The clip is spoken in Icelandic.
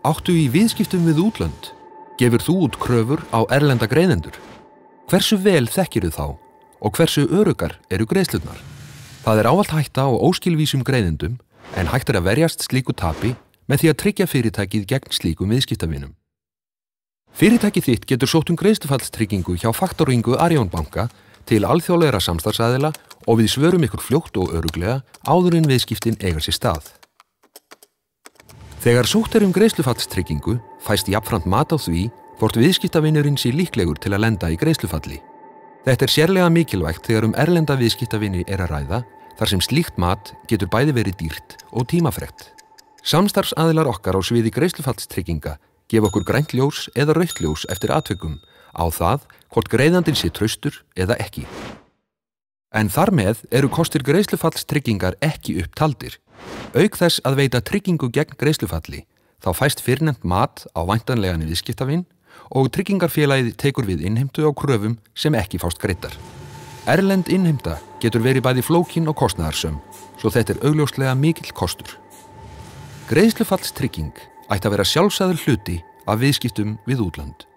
Áttu í viðskiptum við útlönd? Gefur þú út kröfur á erlenda greiðendur? Hversu vel þekkirðu þá og hversu öruggar eru greiðslurnar? Það ávallt hætta á óskilvísum greiðendum en hægt að verjast slíku tapi með því að tryggja fyrirtækið gegn slíkum viðskiptavinum. Fyrirtækið þitt getur sótt greiðslufallstryggingu hjá faktoringu Arion banka til alþjóðlegra samstarfsaðila og við svörum ykkur fljótt og öruglega áður en viðskiptin eiga sér stað. Þegar sótt greiðslufallstryggingu fæst jafnframt mat á því hvort viðskiptavinurinn sé líklegur til að lenda í greiðslufalli. Þetta sérlega mikilvægt þegar erlenda viðskiptavini að ræða, þar sem slíkt mat getur bæði verið dýrt og tímafrekt. Samstarfsaðilar okkar á sviði greiðslufallstrygginga gefa okkur grænt ljós eða rautt ljós eftir atvikum á það hvort greiðandinn sé traustur eða ekki. En þar með eru kostir greiðslufallstryggingar ekki upptaldir. Auk þess að veita tryggingu gegn greiðslufalli, þá fæst fyrrnefnt mat á væntanlegan viðskiptavin og tryggingarfélagið tekur við innheimtu á kröfum sem ekki fást greiddar. Erlend innheimta getur verið bæði flókin og kostnaðarsöm, svo þetta augljóslega mikill kostur. Greiðslufallstrygging ætti að vera sjálfsagður hluti af viðskiptum við útlönd.